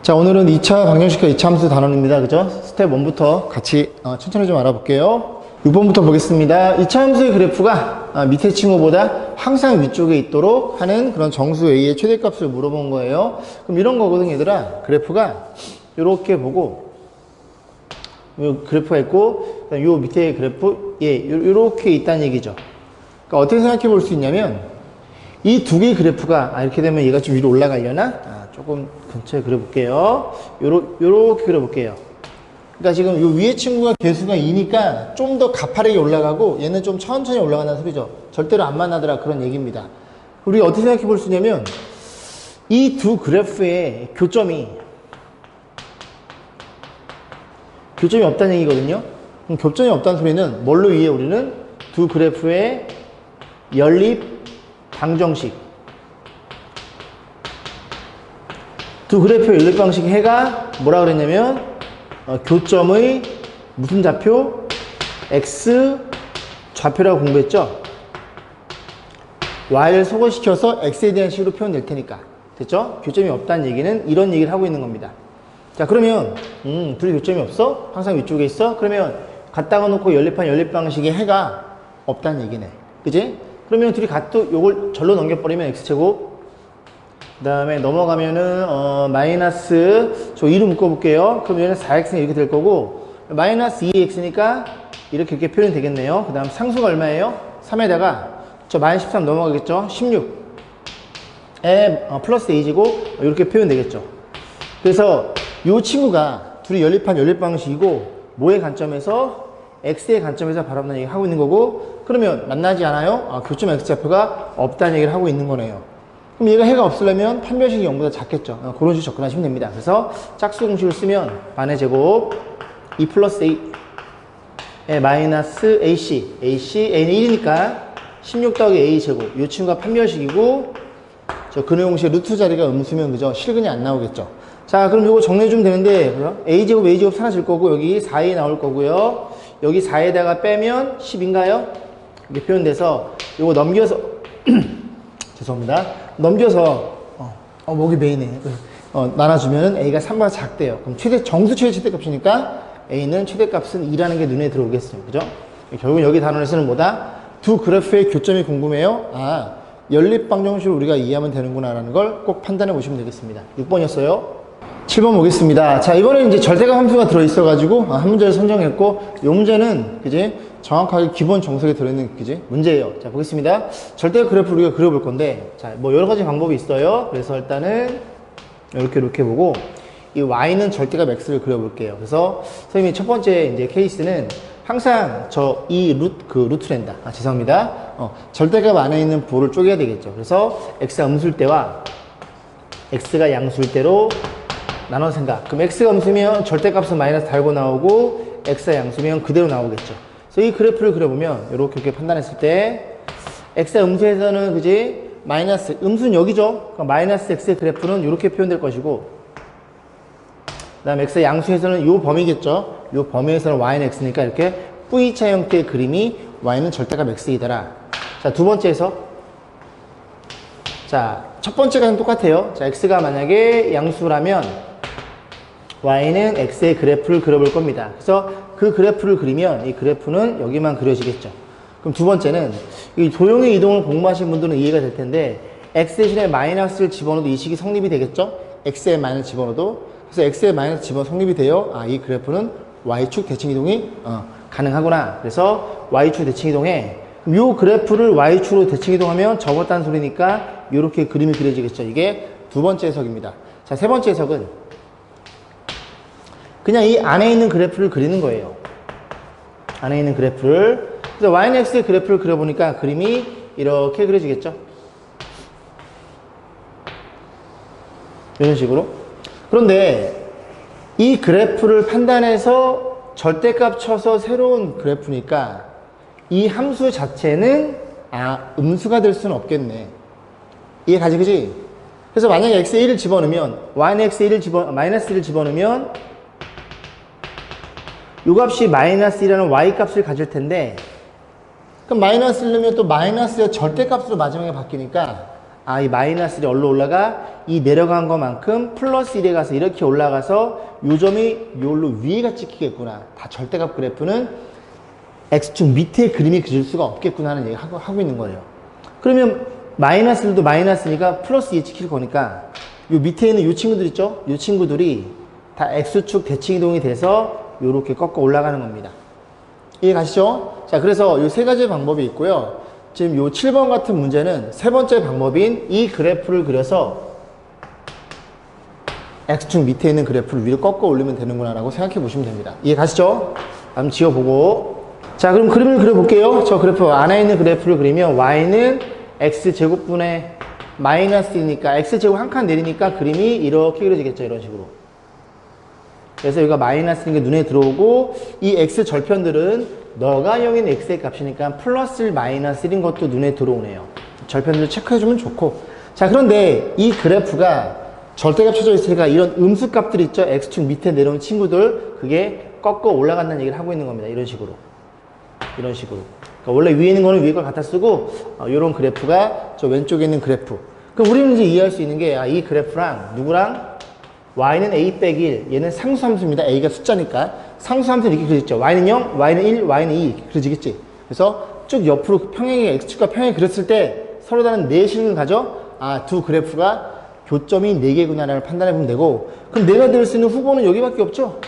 자, 오늘은 2차 방정식과 2차 함수 단원입니다. 그죠? 스텝 1부터 같이 천천히 좀 알아볼게요. 6번부터 보겠습니다. 2차 함수의 그래프가 밑에 친구보다 항상 위쪽에 있도록 하는 그런 정수 A의 최대값을 물어본 거예요. 그럼 이런 거거든, 얘들아. 그래프가 이렇게 보고, 요 그래프가 있고, 요 밑에 그래프, 요렇게 있다는 얘기죠. 그러니까 어떻게 생각해 볼 수 있냐면, 이 두 개의 그래프가, 이렇게 되면 얘가 좀 위로 올라가려나? 조금 근처에 그려볼게요. 요렇게 그려볼게요. 그러니까 지금 요 위에 친구가 개수가 2니까 좀 더 가파르게 올라가고 얘는 좀 천천히 올라간다는 소리죠. 절대로 안 만나더라 그런 얘기입니다. 우리 어떻게 생각해 볼 수 있냐면 이 두 그래프의 교점이 없다는 얘기거든요. 그럼 교점이 없다는 소리는 뭘로 이해해? 우리는 두 그래프의 연립 방정식, 두 그래프의 연립 방식 해가 뭐라 그랬냐면 교점의 무슨 좌표? x 좌표라고 공부했죠? y를 소거시켜서 x에 대한 식으로 표현될 테니까. 됐죠? 교점이 없다는 얘기는 이런 얘기를 하고 있는 겁니다. 자, 그러면 둘이 교점이 없어? 항상 위쪽에 있어? 그러면 갖다가 놓고 연립한 연립 방식의 해가 없다는 얘기네. 그지? 그러면 둘이 요걸 절로 넘겨버리면 x제곱, 그 다음에 넘어가면은 마이너스, 저 2로 묶어볼게요. 그럼 얘는 4x는 이렇게 될 거고, 마이너스 2x니까 이렇게 표현이 되겠네요. 그 다음 상수가 얼마예요? 3에다가 저 마이너스 13 넘어가겠죠? 16에 플러스 a제곱, 이렇게 표현 되겠죠. 그래서 이 친구가 둘이 연립한 연립 방식이고, 뭐의 관점에서? x의 관점에서 바라보는 얘기를 하고 있는 거고, 그러면 만나지 않아요? 교점 x좌표가 없다는 얘기를 하고 있는 거네요. 그럼 얘가 해가 없으려면 판별식이 0보다 작겠죠. 그런 식으로 접근하시면 됩니다. 그래서 짝수 공식을 쓰면 반의 제곱 2 플러스 a 마이너스 ac a는 1이니까 16 더하기 a 제곱, 이 친구가 판별식이고 저 근의 공식의 루트 자리가 음수면 그죠? 실근이 안 나오겠죠. 자, 그럼 이거 정리해주면 되는데 a 제곱 사라질 거고 여기 4a 나올 거고요. 여기 4에다가 빼면 10인가요? 이렇게 표현돼서 이거 넘겨서 죄송합니다. 넘겨서 목이 메이네. 나눠주면 a가 3보다 작대요. 그럼 정수 최대값이니까 a는 최대값은 2라는 게 눈에 들어오겠어요. 그죠? 결국 여기 단원을 쓰는 뭐다? 두 그래프의 교점이 궁금해요. 연립 방정식을 우리가 이해하면 되는구나 라는 걸 꼭 판단해 보시면 되겠습니다. 6번이었어요. 7번 보겠습니다. 자, 이번에 이제 절대값 함수가 들어있어가지고 한 문제를 선정했고, 이 문제는 그지 정확하게 기본 정석에 들어있는 그지 문제예요. 자, 보겠습니다. 절대값 그래프를 우리가 그려볼 건데, 자, 뭐 여러 가지 방법이 있어요. 그래서 일단은 이렇게 보고 이 y는 절대값 x를 그려볼게요. 그래서 선생님이 첫 번째 이제 케이스는 항상 이 루트랜다. 죄송합니다. 절대값 안에 있는 부호를 쪼개야 되겠죠. 그래서 x가 음수일 때와 x가 양수일 때로 나눠 생각. 그럼 x가 음수면 절대값은 마이너스 달고 나오고 x가 양수면 그대로 나오겠죠. 그래서 이 그래프를 그려보면 이렇게 판단했을 때 x가 음수에서는 그지 마이너스 음수는 여기죠. 그럼 마이너스 x의 그래프는 이렇게 표현될 것이고, 그 다음에 x가 양수에서는 이 범위겠죠. 이 범위에서는 y는 x니까 이렇게 V자 형태의 그림이 y는 절대값 x이더라. 자, 두 번째에서 자, 첫 번째가 똑같아요. 자, x가 만약에 양수라면 y는 x의 그래프를 그려볼 겁니다. 그래서 그 그래프를 그리면 이 그래프는 여기만 그려지겠죠. 그럼 두 번째는 이 도형의 이동을 공부하신 분들은 이해가 될 텐데 x 대신에 마이너스를 집어넣어도 이 식이 성립이 되겠죠. x에 마이너스 집어넣어도. 그래서 x에 마이너스 집어넣어 성립이 돼요. 이 그래프는 y축 대칭 이동이 가능하구나. 그래서 y축 대칭 이동에 이 그래프를 y축으로 대칭 이동하면 접었다는 소리니까 이렇게 그림이 그려지겠죠. 이게 두 번째 해석입니다. 자, 세 번째 해석은 그냥 이 안에 있는 그래프를 그리는 거예요. 안에 있는 그래프를. 그래서 y는 x의 그래프를 그려보니까 그림이 이렇게 그려지겠죠. 이런 식으로. 그런데 이 그래프를 판단해서 절대값 쳐서 새로운 그래프니까 이 함수 자체는 음수가 될 수는 없겠네. 이해 가지, 그지? 그래서 만약에 x에 1을 집어넣으면 y는 x에 마이너스 1을 집어넣으면 이 값이 마이너스 1이라는 y 값을 가질 텐데, 그럼 마이너스 1 넣으면 또 마이너스의 절대값으로 마지막에 바뀌니까 아, 이 마이너스 1이 얼로 올라가? 이 내려간 것만큼 플러스 1에 가서 이렇게 올라가서 요 점이 요로 위에가 찍히겠구나. 다 절대값 그래프는 X축 밑에 그림이 그릴 수가 없겠구나 하는 얘기 하고 있는 거예요. 그러면 마이너스 1도 마이너스니까 플러스 2에 찍힐 거니까 요 밑에 있는 요 친구들 있죠? 요 친구들이 다 X축 대칭 이동이 돼서 요렇게 꺾어 올라가는 겁니다. 이해 가시죠? 자, 그래서 요 세 가지 방법이 있고요. 지금 요 7번 같은 문제는 세 번째 방법인 이 그래프를 그려서 X축 밑에 있는 그래프를 위로 꺾어 올리면 되는구나 라고 생각해 보시면 됩니다. 이해 가시죠? 한번 지워보고. 자, 그럼 그림을 그려볼게요. 저 그래프 안에 있는 그래프를 그리면 Y는 X제곱분의 마이너스 1이니까 X제곱 한 칸 내리니까 그림이 이렇게 그려지겠죠. 이런 식으로. 그래서 여기가 마이너스 1이 눈에 들어오고 이 X 절편들은 너가 여기는 X의 값이니까 플러스 1, 마이너스 1인 것도 눈에 들어오네요. 절편들을 체크해주면 좋고. 자, 그런데 이 그래프가 절대값 쳐져 있으니까 이런 음수값들 있죠? X축 밑에 내려온 친구들 그게 꺾어 올라간다는 얘기를 하고 있는 겁니다. 이런 식으로. 이런 식으로. 그러니까 원래 위에 있는 거는 위에 걸 갖다 쓰고 이런 그래프가 저 왼쪽에 있는 그래프. 그럼 우리는 이제 이해할 수 있는 게 이 그래프랑 누구랑 y는 a 빼기 1, 얘는 상수함수입니다. a가 숫자니까 상수함수 이렇게 그려졌죠. y는 0, y는 1, y는 2 이렇게 그려지겠지. 그래서 쭉 옆으로 평행에 x축과 평행에 그렸을 때 서로 다른 내실을 가져 두 그래프가 교점이 4개구나라는 판단해 보면 되고, 그럼 내가 될 수 있는 후보는 여기밖에 없죠.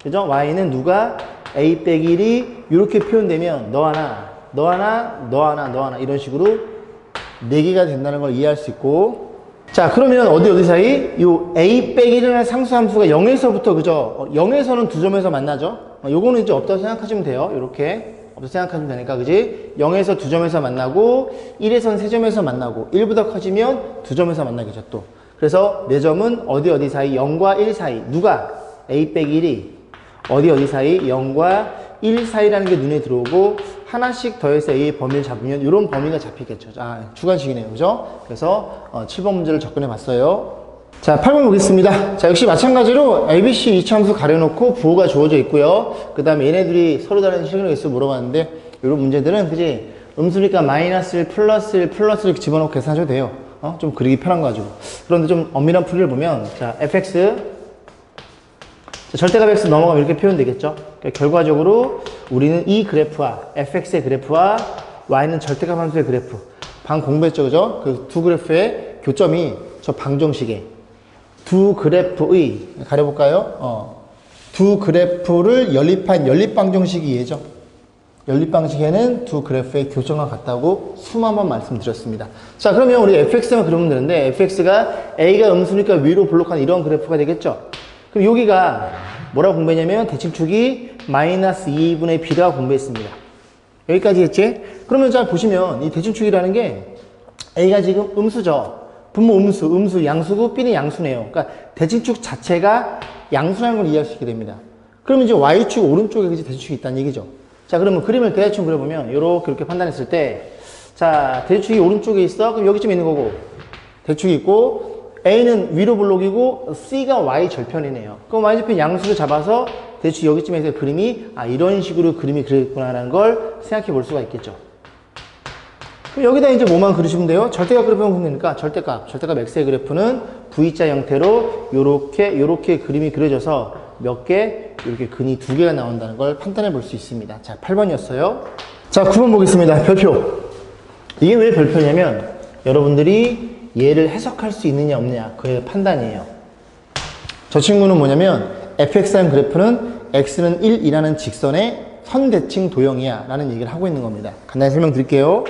그죠? y는 누가 a 빼기 1이 이렇게 표현되면 너 하나, 너 하나, 너 하나, 너 하나 이런 식으로 4개가 된다는 걸 이해할 수 있고. 자, 그러면 어디 사이? 요 a 빼기 1이라는 상수함수가 0에서부터 그죠? 0에서는 두 점에서 만나죠? 요거는 이제 없다고 생각하시면 돼요. 요렇게 없다고 생각하시면 되니까, 그지? 0에서 두 점에서 만나고 1에서는 세 점에서 만나고 1보다 커지면 두 점에서 만나겠죠 또. 그래서 네 점은 어디 사이? 0과 1 사이. 누가? a 빼기 1이 어디 사이? 0과 1 사이라는 게 눈에 들어오고 하나씩 더해서 A의 범위를 잡으면 이런 범위가 잡히겠죠. 주관식이네요. 그죠? 그래서 7번 문제를 접근해 봤어요. 자, 8번 보겠습니다. 자, 역시 마찬가지로 ABC 이차함수 가려놓고 부호가 주어져 있고요. 그 다음에 얘네들이 서로 다른 실근의 개수 물어봤는데 이런 문제들은 그지? 음수니까 마이너스 1, 플러스 1, 플러스 1 집어넣고 계산하셔도 돼요. 좀 그리기 편한 거 가지고. 그런데 좀 엄밀한 풀이를 보면 자, fx 절대값 x 넘어가면 이렇게 표현되겠죠. 그러니까 결과적으로 우리는 이 그래프와 fx의 그래프와 y는 절대값 함수의 그래프 방 공부했죠, 그죠? 그 두 그래프의 교점이 저 방정식에 두 그래프의 가려볼까요? 두 그래프를 연립한 연립방정식이 이해죠. 연립방식에는 두 그래프의 교점과 같다고 수만 번 말씀드렸습니다. 자, 그러면 우리 fx만 그리면 되는데 fx가 a가 음수니까 위로 볼록한 이런 그래프가 되겠죠. 그럼 여기가 뭐라고 공부했냐면 대칭축이 마이너스 2분의 b라고 공부했습니다. 여기까지 했지? 그러면 잘 보시면 이 대칭축이라는 게 a가 지금 음수죠. 분모 음수 양수고 b는 양수네요. 그러니까 대칭축 자체가 양수라는 걸 이해할 수 있게 됩니다. 그러면 이제 y축 오른쪽에 그지 대칭축이 있다는 얘기죠. 자, 그러면 그림을 대충 그려보면 이렇게 판단했을 때 자, 대칭축이 오른쪽에 있어. 그럼 여기쯤에 있는 거고 대축이 있고 A는 위로 볼록이고 C가 Y 절편이네요. 그럼 Y절편 양수를 잡아서 대충 여기쯤에서 그림이 이런 식으로 그림이 그렸구나라는 걸 생각해 볼 수가 있겠죠. 그럼 여기다 이제 뭐만 그리시면 돼요? 절대값 그래프만 그리니까 절대값 X의 그래프는 V자 형태로 요렇게 그림이 그려져서 몇 개? 이렇게 근이 2개가 나온다는 걸 판단해 볼 수 있습니다. 자, 8번이었어요. 자, 9번 보겠습니다. 별표. 이게 왜 별표냐면 여러분들이 얘를 해석할 수 있느냐 없느냐 그의 판단이에요. 저 친구는 뭐냐면 fx라는 그래프는 x는 1이라는 직선의 선대칭 도형이야 라는 얘기를 하고 있는 겁니다. 간단히 설명드릴게요.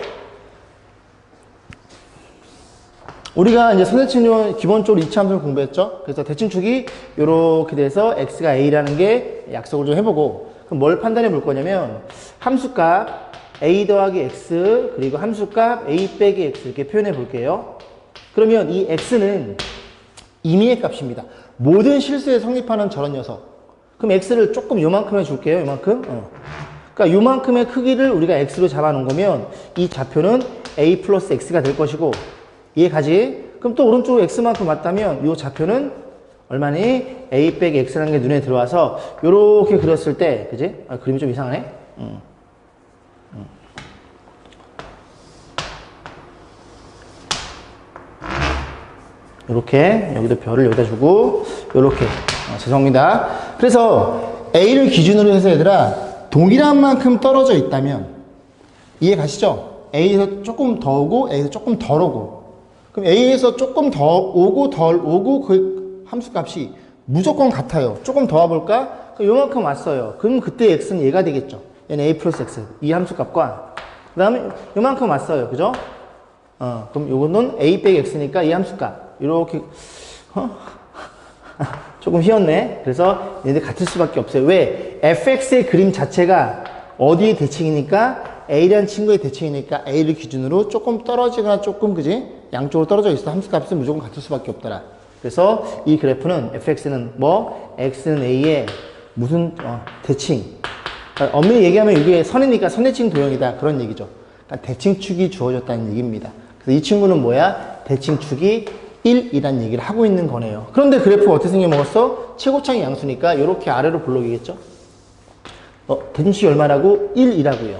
우리가 이제 선대칭 도형 기본적으로 이차함수를 공부했죠. 그래서 대칭축이 이렇게 돼서 x가 a라는 게 약속을 좀 해보고, 그럼 뭘 판단해 볼 거냐면 함수값 a 더하기 x 그리고 함수값 a 빼기 x 이렇게 표현해 볼게요. 그러면 이 x는 임의의 값입니다. 모든 실수에 성립하는 저런 녀석. 그럼 x를 조금 요만큼 해줄게요. 요만큼. 그러니까 요만큼의 크기를 우리가 x로 잡아놓은 거면 이 좌표는 a 플러스 x가 될 것이고, 이해 가지? 그럼 또 오른쪽으로 x만큼 맞다면 이 좌표는 얼마니? a 빼기 x라는 게 눈에 들어와서 요렇게 그렸을 때, 그지? 그림이 좀 이상하네? 요렇게 여기도 별을 여기다 주고 요렇게 죄송합니다. 그래서 A를 기준으로 해서 얘들아 동일한 만큼 떨어져 있다면 이해 가시죠? A에서 조금 더 오고 A에서 조금 덜 오고 그럼 A에서 조금 더 오고 덜 오고 그 함수값이 무조건 같아요. 조금 더 와볼까? 그럼 요만큼 왔어요. 그럼 그때 X는 얘가 되겠죠. 얘는 A 플러스 X 이 함수값과 그 다음에 요만큼 왔어요. 그죠? 그럼 요거는 A 빼기 X니까 이 함수값 이렇게 조금 휘었네. 그래서 얘네들 같을 수밖에 없어요. 왜? fx의 그림 자체가 어디의 대칭이니까 A라는 친구의 대칭이니까 A를 기준으로 조금 떨어지거나 조금 그지? 양쪽으로 떨어져 있어. 함수값은 무조건 같을 수밖에 없더라. 그래서 이 그래프는 fx는 뭐? x는 A의 무슨 대칭. 그러니까 엄밀히 얘기하면 이게 선이니까 선대칭 도형이다. 그런 얘기죠. 그러니까 대칭축이 주어졌다는 얘기입니다. 그래서 이 친구는 뭐야? 대칭축이 1이란 얘기를 하고 있는 거네요. 그런데 그래프가 어떻게 생겨먹었어? 최고창이 양수니까 이렇게 아래로 볼록이겠죠? 대칭축이 얼마라고? 1이라고요.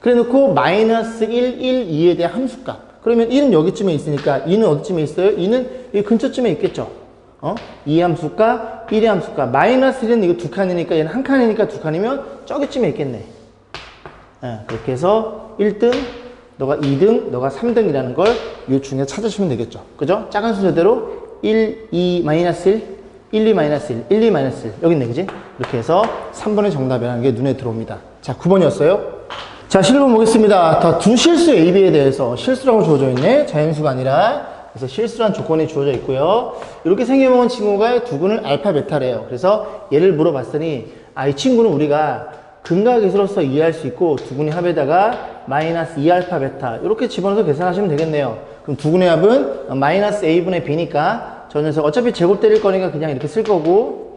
그래 놓고 마이너스 1, 1, 2에 대한 함수값. 그러면 1은 여기쯤에 있으니까 2는 어디쯤에 있어요? 2는 이 근처쯤에 있겠죠? 2의 함수값, 1의 함수값. 마이너스 1은 이거 두 칸이니까 얘는 한 칸이니까 두 칸이면 저기쯤에 있겠네. 그렇게 해서 1등, 너가 2등, 너가 3등이라는 걸 이 중에 찾으시면 되겠죠. 그죠? 작은 순서대로 1, 2, 마이너스 1, 1, 2, 마이너스 1, 1, 2, 마이너스 1. 여기 있네, 그지? 이렇게 해서 3번의 정답이라는 게 눈에 들어옵니다. 자, 9번이었어요. 자, 실로 보겠습니다. 다 두 실수 AB에 대해서 실수라고 주어져 있네. 자연수가 아니라. 그래서 실수란 조건이 주어져 있고요. 이렇게 생겨먹은 친구가 두근을 알파, 베타래요. 그래서 얘를 물어봤더니, 이 친구는 우리가 근각이수로서 이해할 수 있고 두근의 합에다가 마이너스 2알파 베타 이렇게 집어넣어서 계산하시면 되겠네요. 그럼 두근의 합은 마이너스 a분의 b니까 저 녀석 어차피 제곱 때릴 거니까 그냥 이렇게 쓸 거고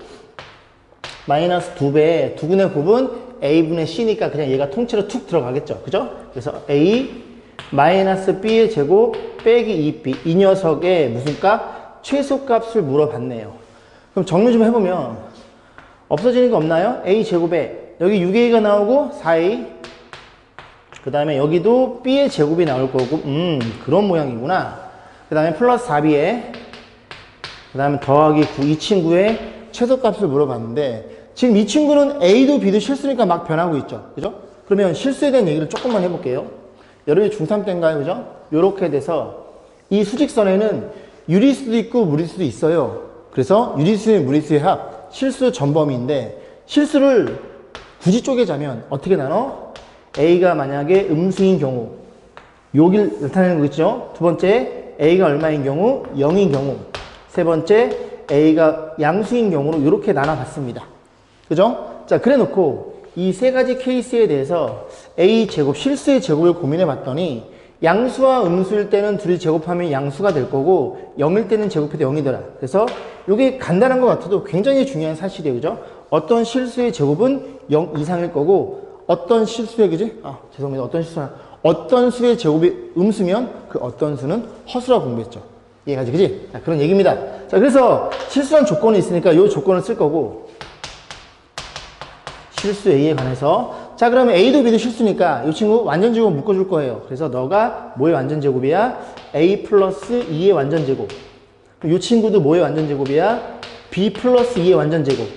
마이너스 2배 두근의 곱은 a분의 c니까 그냥 얘가 통째로 툭 들어가겠죠. 그죠? 그래서 a 마이너스 b의 제곱 빼기 2b 이 녀석의 무슨 값? 최소값을 물어봤네요. 그럼 정리 좀 해보면 없어지는 거 없나요? a 제곱에 여기 6a가 나오고 4a 그 다음에 여기도 b의 제곱이 나올 거고 그런 모양이구나. 그 다음에 플러스 4b에 그 다음에 더하기 9 이 친구의 최소값을 물어봤는데 지금 이 친구는 a도 b도 실수니까 막 변하고 있죠. 그죠? 그러면 실수에 대한 얘기를 조금만 해볼게요. 여러분이 중3 때인가요? 그죠? 요렇게 돼서 이 수직선에는 유리수도 있고 무리수도 있어요. 그래서 유리수의 무리수의 합 실수 전범위인데 실수를 굳이 쪼개자면 어떻게 나눠? A가 만약에 음수인 경우 여기를 나타내는 거 있죠? 두 번째 A가 얼마인 경우? 0인 경우 세 번째 A가 양수인 경우로 이렇게 나눠봤습니다. 그죠? 자, 그래 놓고 이 세 가지 케이스에 대해서 A 제곱, 실수의 제곱을 고민해 봤더니 양수와 음수일 때는 둘이 제곱하면 양수가 될 거고 0일 때는 제곱해도 0이더라. 그래서 이게 간단한 것 같아도 굉장히 중요한 사실이에요. 그죠? 어떤 실수의 제곱은 0 이상일 거고 어떤 실수의 그지? 죄송합니다. 어떤 수의 제곱이 음수면 그 어떤 수는 허수라고 공부했죠. 이해가지? 그지? 자, 그런 얘기입니다. 자, 그래서 실수란 조건이 있으니까 이 조건을 쓸 거고 실수 A에 관해서 자, 그러면 A도 B도 실수니까 이 친구 완전 제곱 묶어줄 거예요. 그래서 너가 뭐의 완전 제곱이야? A 플러스 2의 완전 제곱. 이 친구도 뭐의 완전 제곱이야? B 플러스 2의 완전 제곱.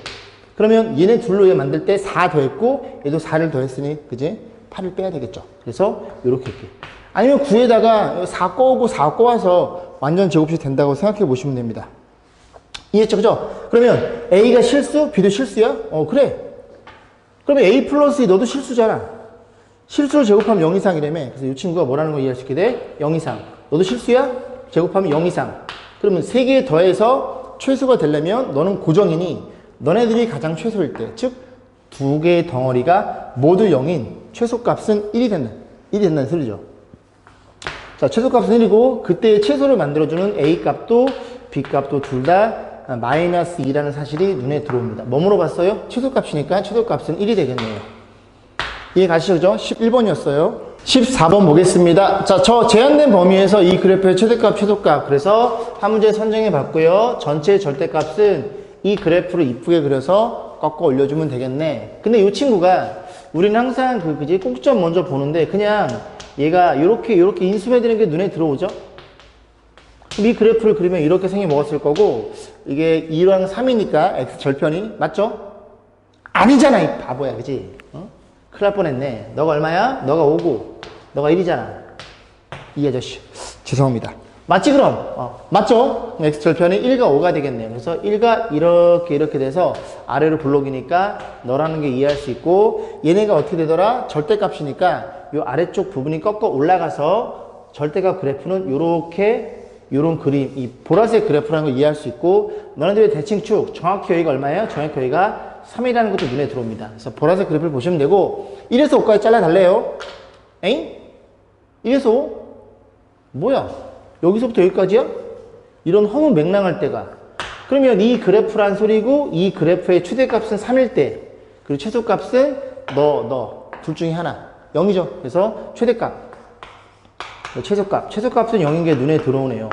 그러면 얘네 둘로 얘 만들 때 4 더했고 얘도 4를 더했으니 그지? 8을 빼야 되겠죠. 그래서 이렇게 아니면 9에다가 4 꺼오고 4 꺼와서 완전 제곱이 된다고 생각해 보시면 됩니다. 이해했죠? 그죠? 그러면 A가 실수? B도 실수야? 그래. 그러면 A 플러스 2 너도 실수잖아. 실수를 제곱하면 0 이상이라며. 그래서 이 친구가 뭐라는 거 이해할 수 있게 돼? 0 이상. 너도 실수야? 제곱하면 0 이상. 그러면 3개 더해서 최소가 되려면 너는 고정이니 너네들이 가장 최소일 때, 즉 2개의 덩어리가 모두 0인 최소값은 1이 된다는 소리죠. 자, 최소값은 1이고 그때의 최소를 만들어주는 A값도 B값도 둘 다 마이너스 2라는 사실이 눈에 들어옵니다. 뭐 물어봤어요? 최소값이니까 최소값은 1이 되겠네요. 이해 가시죠? 11번이었어요. 14번 보겠습니다. 자, 저 제한된 범위에서 이 그래프의 최대값, 최소값. 그래서 한 문제 선정해 봤고요. 전체 절대값은 이 그래프를 이쁘게 그려서 꺾어 올려주면 되겠네. 근데 이 친구가 우리는 항상 그지 꼭지점 먼저 보는데 그냥 얘가 요렇게 인수해드리는 게 눈에 들어오죠? 그럼 이 그래프를 그리면 이렇게 생겨먹었을 거고, 이게 2랑 3이니까 x 절편이 맞죠? 아니잖아 이 바보야, 그지? 어? 큰일 날 뻔했네. 너가 얼마야? 너가 5고 너가 1이잖아. 이 아저씨 죄송합니다. 맞지 그럼? 맞죠? x 절편이 1과 5가 되겠네요. 그래서 1가 이렇게 돼서 아래로 블록이니까 너라는 게 이해할 수 있고, 얘네가 어떻게 되더라? 절대값이니까 이 아래쪽 부분이 꺾어 올라가서 절대값 그래프는 요런 그림, 이 보라색 그래프라는 걸 이해할 수 있고, 너네들의 대칭축 정확히 여기가 얼마예요? 정확히 여기가 3이라는 것도 눈에 들어옵니다. 그래서 보라색 그래프를 보시면 되고, 1에서 5까지 잘라달래요. 에잉? 1에서 5? 뭐야? 여기서부터 여기까지야? 이런 허무맹랑할 때가. 그러면 이 그래프란 소리고, 이 그래프의 최대값은 3일 때, 그리고 최소값은 둘 중에 하나. 0이죠. 그래서 최대값. 최소값은 0인 게 눈에 들어오네요.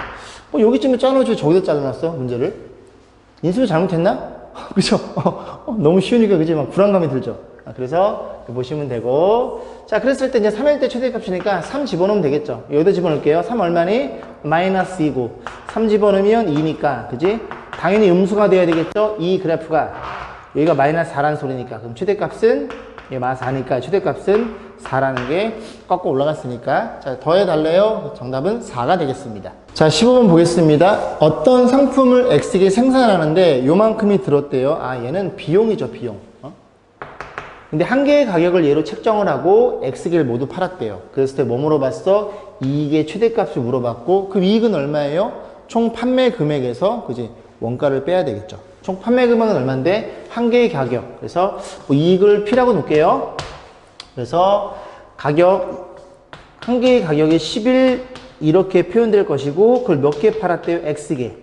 여기쯤에 짜놓지 왜 저기다 잘라놨어? 문제를. 인수를 잘못했나? 그죠? 너무 쉬우니까 그지? 막 불안감이 들죠? 그래서 보시면 되고, 자, 그랬을 때 이제 3일 때 최대값이니까 3 집어넣으면 되겠죠? 여기다 집어넣을게요. 3 얼마니? 마이너스 2고, 3 집어넣으면 2니까, 그지? 당연히 음수가 돼야 되겠죠? 이 그래프가. 여기가 마이너스 4라는 소리니까. 그럼 최대값은, 이게 마이너스 4니까 최대값은 4라는 게 꺾어 올라갔으니까. 자, 더해달래요. 정답은 4가 되겠습니다. 자, 15번 보겠습니다. 어떤 상품을 X에게 생산하는데 요만큼이 들었대요. 아, 얘는 비용이죠, 비용. 근데 한 개의 가격을 얘로 책정을 하고 X개를 모두 팔았대요. 그랬을 때 뭐 물어봤어? 이익의 최대값을 물어봤고, 그 이익은 얼마예요? 총 판매 금액에서, 그지? 원가를 빼야 되겠죠. 총 판매 금액은 얼마인데? 한 개의 가격. 그래서 이익을 P라고 놓을게요. 그래서 한 개의 가격이 10일 이렇게 표현될 것이고, 그걸 몇 개 팔았대요? X개.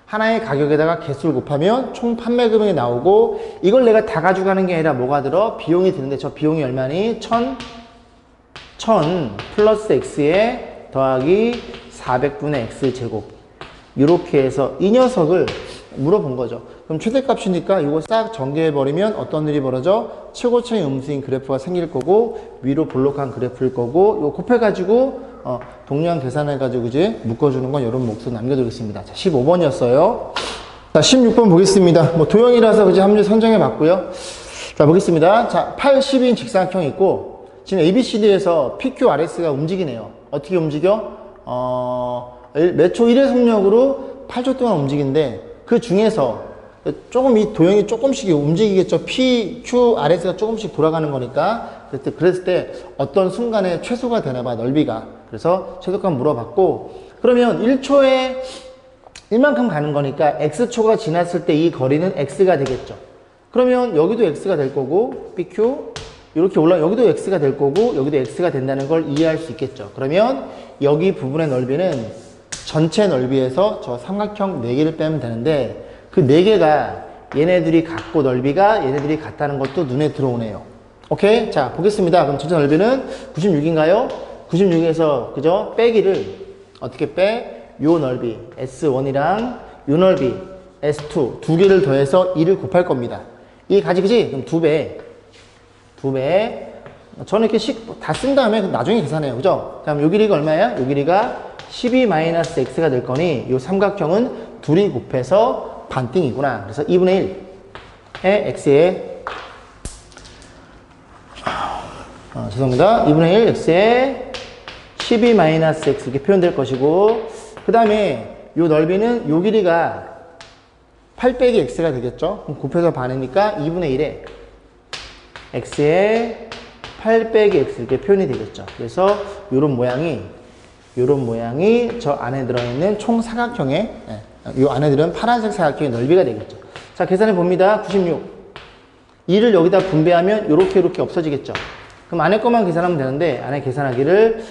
하나의 가격에다가 개수를 곱하면 총 판매 금액이 나오고, 이걸 내가 다 가져가는 게 아니라 뭐가 들어? 비용이 드는데, 저 비용이 얼마니? 1000 플러스 X에 더하기 400분의 X 제곱. 이렇게 해서 이 녀석을 물어본 거죠. 그럼 최대값이니까 이거 싹 전개해버리면 어떤 일이 벌어져? 최고차의 음수인 그래프가 생길 거고, 위로 볼록한 그래프일 거고, 이거 곱해가지고 동량 계산해가지고 이제 묶어주는 건 이런 몫을 남겨두겠습니다. 자, 15번이었어요. 자, 16번 보겠습니다. 뭐 도형이라서 그지 함수 선정해 봤고요. 자, 보겠습니다. 자, 80인 직사각형이 있고, 지금 ABCD에서 PQRS가 움직이네요. 어떻게 움직여? 몇 초 1의 속력으로 8초 동안 움직이는데, 그 중에서 조금 이 도형이 조금씩 움직이겠죠. PQRS가 조금씩 돌아가는 거니까. 그랬을 때 어떤 순간에 최소가 되나봐, 넓이가. 그래서 최소값 물어봤고, 그러면 1초에 1만큼 가는 거니까 X초가 지났을 때 이 거리는 X가 되겠죠. 그러면 여기도 X가 될 거고, PQ 이렇게 여기도 X가 될 거고, 여기도 X가 된다는 걸 이해할 수 있겠죠. 그러면 여기 부분의 넓이는 전체 넓이에서 저 삼각형 4개를 빼면 되는데, 그 4개가 얘네들이 같고 넓이가 얘네들이 같다는 것도 눈에 들어오네요. 오케이? 자, 보겠습니다. 그럼 전체 넓이는 96인가요? 96에서, 그죠? 빼기를 어떻게 빼? 요 넓이, S1이랑 요 넓이, S2, 두 개를 더해서 2를 곱할 겁니다. 이게 가지, 그지? 그럼 2배. 저는 이렇게 다 쓴 다음에 나중에 계산해요. 그죠? 그럼 요 길이가 얼마야? 요 길이가 12-x가 될 거니, 요 삼각형은 둘이 곱해서 반띵이구나. 그래서 2분의 1에 x에, 죄송합니다. 2분의 1 x에 12-x 이렇게 표현될 것이고, 그 다음에 요 넓이는 요 길이가 8 빼기 x가 되겠죠? 그럼 곱해서 반이니까 2분의 1에 x에 8 빼기 x 이렇게 표현이 되겠죠. 그래서 요런 모양이 저 안에 들어있는 총 사각형의, 이 안에 들은 파란색 사각형의 넓이가 되겠죠. 자, 계산해 봅니다. 96. 2를 여기다 분배하면 이렇게 없어지겠죠. 그럼 안에 것만 계산하면 되는데, 안에 계산하기를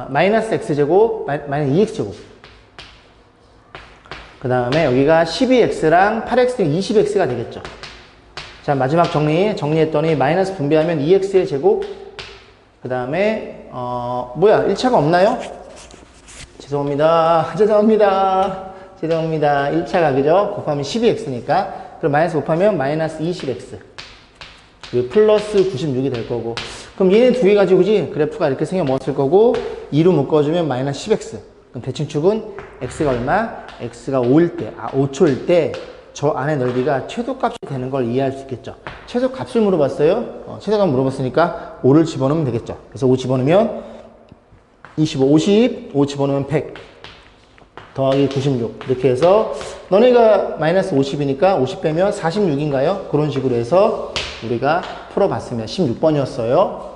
마이너스 x제곱, 마이너스 2x제곱. 그 다음에 여기가 12x랑 8x는 20x가 되겠죠. 자, 마지막 정리했더니 마이너스 분배하면 2x의 제곱. 그 다음에 뭐야, 1차가 없나요? 죄송합니다. 1차가 그죠? 곱하면 12x니까. 그럼 마이너스 곱하면 마이너스 20x. 그리고 플러스 96이 될 거고. 그럼 얘네 두 개 가지고 그지? 그래프가 이렇게 생겨 먹었을 거고, 2로 묶어주면 마이너스 10x. 그럼 대칭축은 x가 얼마? x가 5일 때, 5초일 때 저 안의 넓이가 최소값이 되는 걸 이해할 수 있겠죠. 최소값을 물어봤어요. 최소값 물어봤으니까 5를 집어넣으면 되겠죠. 그래서 5 집어넣으면 25, 5 집어넣으면 100 더하기 96 이렇게 해서 너네가 마이너스 50이니까 50 빼면 46인가요? 그런 식으로 해서 우리가 풀어봤습니다. 16번이었어요.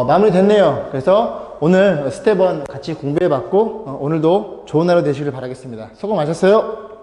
마무리 됐네요. 그래서 오늘 스텝 1 같이 공부해봤고 오늘도 좋은 하루 되시길 바라겠습니다. 수고 많으셨어요.